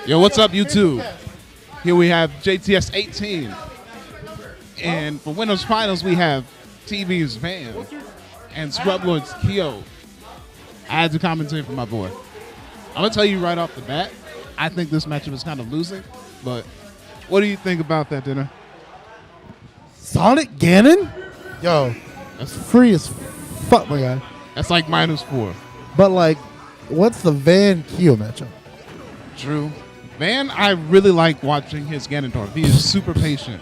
Yo, what's up, YouTube? Here we have JTS 18. And for Winners Finals, we have TV's Van and Scrublord's Kyo. I had to commentate for my boy. I'm going to tell you right off the bat, I think this matchup is kind of losing. But what do you think about that, Dnnr? Sonic Ganon? Yo, that's free as fuck, my guy. That's like -4. But, like, what's the Van Kyo matchup? True. Van, I really like watching his Ganondorf. He is super patient.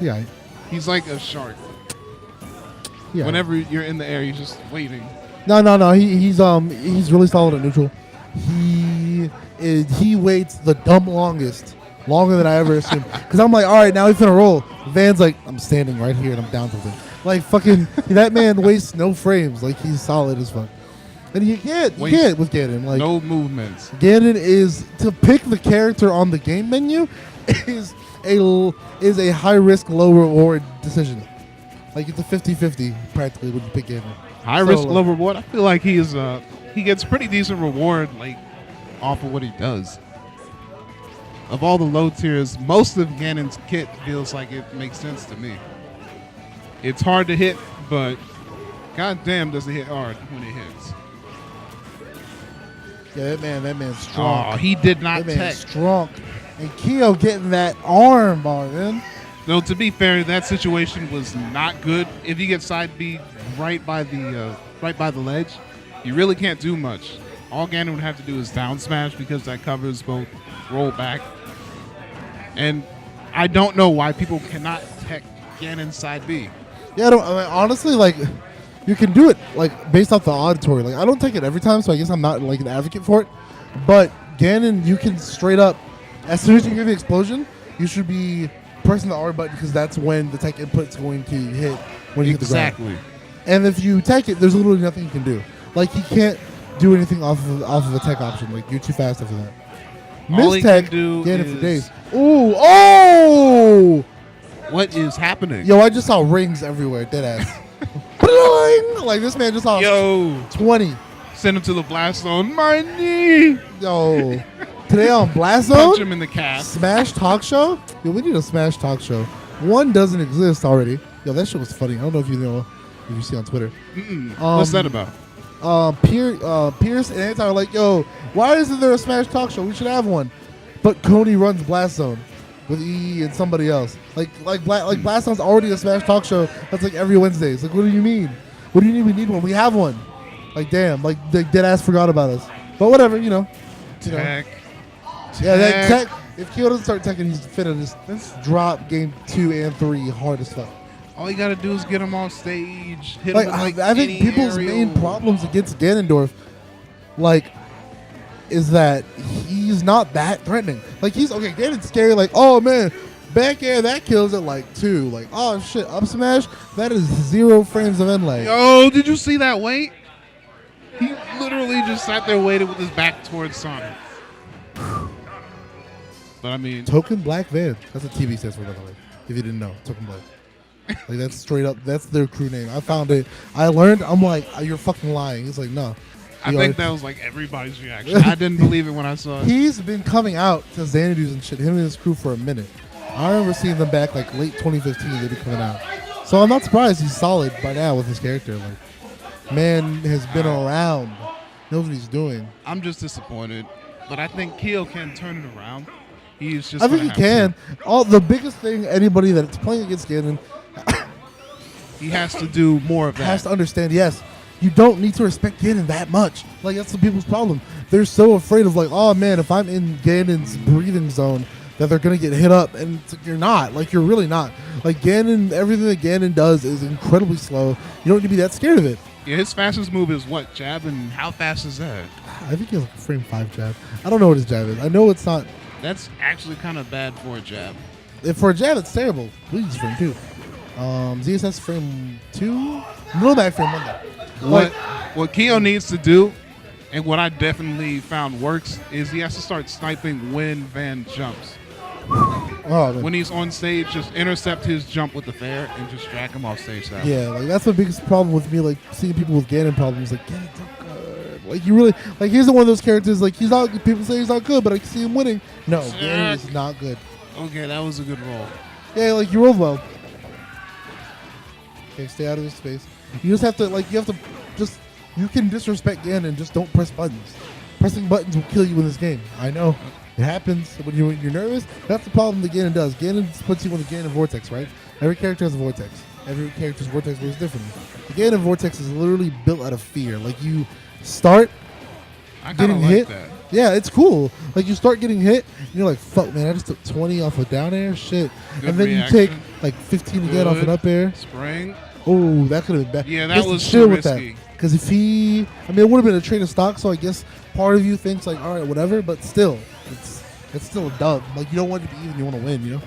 Yeah. He's like a shark. Yeah. Whenever you're in the air, he's just waiting. No. He's really solid at neutral. He waits the dumb longest, longer than I ever assumed. Because I'm like, all right, now he's gonna roll. Van's like, I'm standing right here and I'm down tilted. Like fucking that man wastes no frames. Like he's solid as fuck. And you can't with Ganon. Like no movements. Ganon is to pick the character on the game menu is a high risk, low reward decision. Like it's a 50-50 practically when you pick Ganon. High risk, low reward. I feel like he gets pretty decent reward like off of what he does. Of all the low tiers, most of Ganon's kit feels like it makes sense to me. It's hard to hit, but goddamn does it hit hard when it hits. Yeah, that man's strong. Oh, he did not that tech. man's strong. And Kyo getting that arm bar, man. No, to be fair, that situation was not good. If you get side B right by the ledge, you really can't do much. All Ganon would have to do is down smash because that covers both roll back. And I don't know why people cannot tech Ganon side B. Yeah, I mean, honestly, like, you can do it, like, based off the auditory. Like, I don't take it every time, so I guess I'm not, like, an advocate for it. But Ganon, you can straight up, as soon as you hear the explosion, you should be pressing the R button because that's when the tech input's going to hit when you hit the ground. Exactly. And if you tech it, there's literally nothing you can do. Like, he can't do anything off of a tech option. Like, you're too fast after that. Mistech, Ganon for days. Ooh, oh! What is happening? Yo, I just saw rings everywhere, deadass. Like, this man just saw 20. Send him to the blast zone. My knee! Yo. Today on Blast Zone? Punch him in the calf. Smash Talk Show? Yo, we need a Smash Talk Show. One doesn't exist already. Yo, that shit was funny. I don't know if you see on Twitter. What's that about? Pierce and Anti are like, yo, why isn't there a Smash Talk Show? We should have one. But Coney runs Blast Zone with E and somebody else. Like Blast Zone's already a Smash Talk Show. That's like every Wednesday. It's like, what do you mean? What do you mean we need one? We have one. Like, damn. Like, the dead ass forgot about us. But whatever, you know. Tech. Yeah, that tech. If Kyo doesn't start teching, he's finna just drop game 2 and 3 hard as fuck. All you gotta do is get him on stage. Hit Like, him with, I think people's main problems against Ganondorf, like, is that he's not that threatening. Like, he's okay. Ganon's scary. Like, oh man, back air that kills at like 2. Like, oh shit, up smash that is 0 frames of end lag. Yo, did you see that wait? He literally just sat there waiting with his back towards Sonic. But I mean, Token Black Van. That's what TV stands for, by the way. If you didn't know, Token Black. Like, that's straight up. That's their crew name. I found it. I learned. I'm like, you're fucking lying. It's like, no. I think that was like everybody's reaction. I didn't believe it when I saw it. He's been coming out to Xanadu's and shit, him and his crew, for a minute. I remember seeing them back like late 2015. They'd be coming out. So I'm not surprised he's solid by now with his character. Like, man has been around, knows what he's doing. I'm just disappointed, but I think Kyo can turn it around. He's just. I think he can. The biggest thing, anybody that's playing against Ganon, he has to do more of that. Has to understand. Yes, you don't need to respect Ganon that much. Like, that's the people's problem. They're so afraid of, like, oh man, if I'm in Ganon's breathing zone, that they're gonna get hit up, and you're not. Like, you're really not. Like, Ganon, everything that Ganon does is incredibly slow. You don't need to be that scared of it. Yeah, his fastest move is what? Jab, and how fast is that? I think he has like a frame 5 jab. I don't know what his jab is. I know it's not. That's actually kind of bad for a jab. For a jab, it's terrible. Please, frame 2. ZSS frame 2? No back frame 1. What Kyo needs to do, and what I definitely found works, is he has to start sniping when Van jumps. When he's on stage, just intercept his jump with the fair and just drag him off stage. Yeah, like, that's the biggest problem with me, like, seeing people with Ganon problems. Like, Ganon, Like you really like he's one of those characters like he's not. People say he's not good, but I can see him winning. No, Ganon is not good. Okay, that was a good roll. Yeah, like you rolled well. Okay, stay out of his space. You just have to you can disrespect Ganon, just don't press buttons. Pressing buttons will kill you in this game. I know. It happens when you're nervous. That's the problem that Ganon does. Ganon puts you in the Ganon vortex, right? Every character has a vortex. Every character's vortex works differently. The Ganon vortex is literally built out of fear. Like you start getting hit. That. Yeah, it's cool. Like you start getting hit, and you're like, "Fuck, man! I just took 20 off a down air, shit." Good and then reaction. you take like 15 again off an up air. Spring. Oh, that could have been bad. Yeah, that was too risky. Because if it would have been a trade of stock. So I guess part of you thinks like, all right, whatever. But still, it's still a dub. Like you don't want it to be even. You want to win. You know.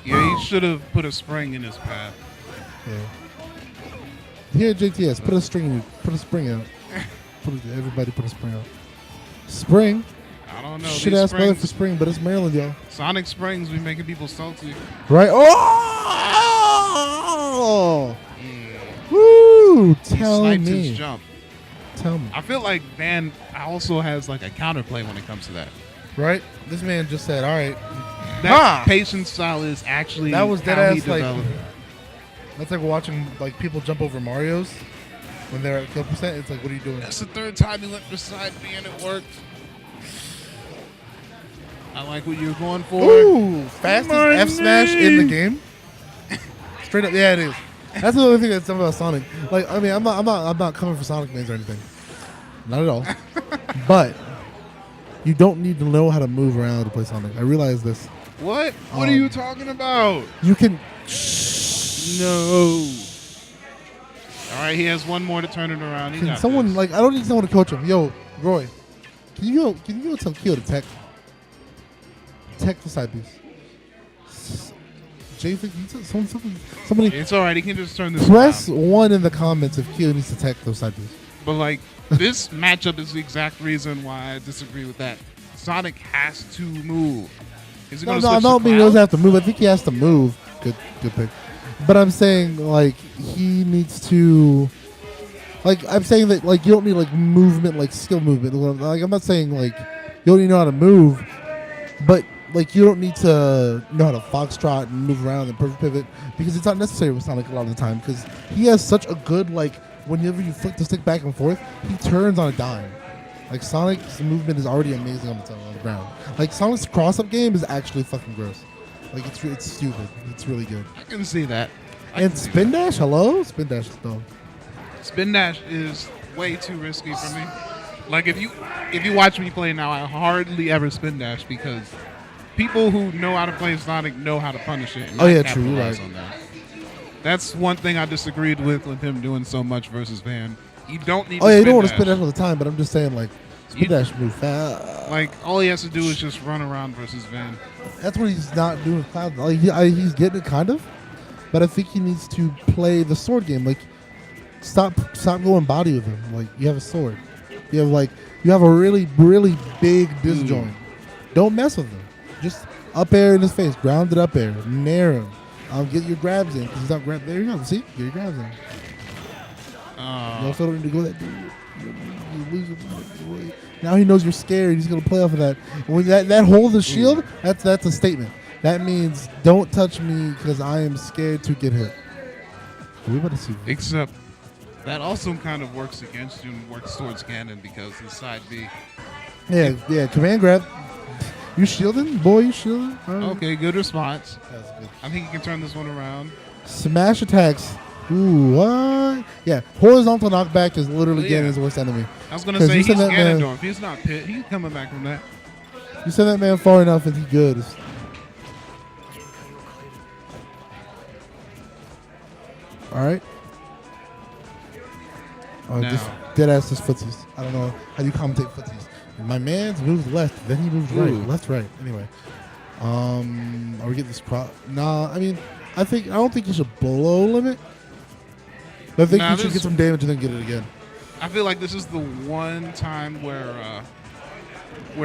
Yeah, he should have put a spring in his path. Yeah. Here at JTS, put a spring out. Everybody put a spring out. Spring. I don't know. Shit ass weather for spring, but it's Maryland, y'all. Sonic Springs be making people salty. Right? Oh! Woo! Tell Sniped me. his jump. Tell me. I feel like Van also has like a counterplay when it comes to that. Right? This man just said, all right. That patience style is actually that was how dead he ass like developed. that's like watching like people jump over Marios when they're at kill percent. It's like, what are you doing? That's the third time he went for side B and it worked. I like what you're going for. Ooh, fastest F smash in the game. Straight up, yeah, it is. That's the only thing that's about Sonic. Like, I mean, I'm not coming for Sonic mains or anything. Not at all. But you don't need to know how to move around to play Sonic. I realize this. What? What are you talking about? You can. No. All right, he has one more to turn it around. Can someone like? I don't need someone to coach him. Yo, Roy, can you go tell Kyo to tech the side piece? Somebody. It's all right. He can just turn this Press around. 1 in the comments if Kyo needs to tech those side piece. But like this matchup is the exact reason why I disagree with that. Sonic has to move. Is he No, going no, to I switch don't to mean he Cloud? doesn't have to move. I think he has to move. Good pick. But I'm saying like he needs to. Like I'm saying that like you don't need like movement, like skill movement. Like I'm not saying like you don't need to know how to move, but like you don't need to know how to foxtrot and move around and perfect pivot because it's not necessary with Sonic a lot of the time because he has such a good like whenever you flick the stick back and forth, he turns on a dime. Like Sonic's movement is already amazing on the ground. Like Sonic's cross-up game is actually fucking gross. Like it's stupid. It's really good. I can see that. And Spin Dash, hello? Spin Dash is dumb. Spin dash is way too risky for me. Like if you watch me play now, I hardly ever spin dash because people who know how to play Sonic know how to punish it. And Oh, not yeah, true, capitalize right. on that. That's one thing I disagreed with him doing so much versus Van. You don't need. Oh to yeah, you spin don't want to dash. spin dash all the time, but I'm just saying like Spin Dash move fast. Like all he has to do is just run around versus Van. That's what he's not doing with Cloud. Like he's getting it kind of, but I think he needs to play the sword game. Like stop going body with him. Like you have a sword. You have a really big disjoint. Don't mess with him. Just up air in his face, grounded up air, nair him. Get your grabs in because he's not grab. There you go. See, get your grabs in. You also don't need to go that deep. You lose it. Now he knows you're scared. He's gonna play off of that. When that hold the shield, that's a statement. That means don't touch me because I am scared to get hit. We about to see. Except that also kind of works against you and works towards Ganon because his side B. Yeah. Command grab. You shielding, boy? You shielding? Right. Okay, good response. That's good. I think he can turn this one around. Smash attacks. Ooh, what? Yeah, horizontal knockback is literally Ganon's worst enemy. I was gonna say he's that Ganondorf. He's not Pit. He's coming back from that. You send that man far enough and he's good. All right. Oh, Now. just dead ass just footsies. I don't know how you commentate footsies. My man's moves left, then he moves right, left, right. Anyway, are we getting this Nah, I mean, I don't think you should blow limit. But I think you should get some damage and then get it again. I feel like this is the one time where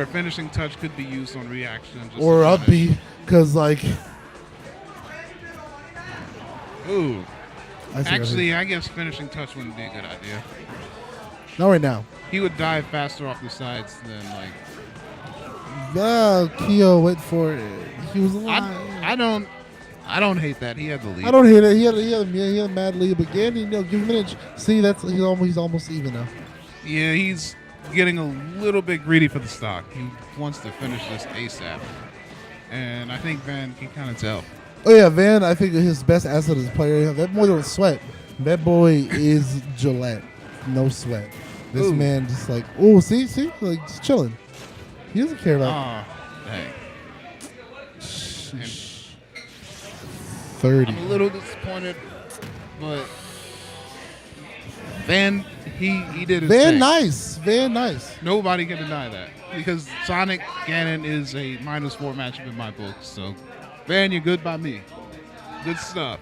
finishing touch could be used on reaction. Just Or up B, because like. Ooh. I I guess finishing touch wouldn't be a good idea. Not right now. He would dive faster off the sides than like. Kyo went for it. He was alive. I don't hate that. He had the lead. I don't hate it. He had a mad lead, but Gandy, give him an inch. See, he's almost even now. Yeah, he's getting a little bit greedy for the stock. He wants to finish this ASAP, and I think Van can kind of tell. Oh yeah, Van. I think his best asset as a player. That boy don't sweat. That boy is Gillette. No sweat. This man just like, see, like just chilling. He doesn't care about. Dang. 30. I'm a little disappointed, but Van, he did his thing. Van nice. Nobody can deny that because Sonic Ganon is a -4 matchup in my book. So, Van, you're good by me. Good stuff.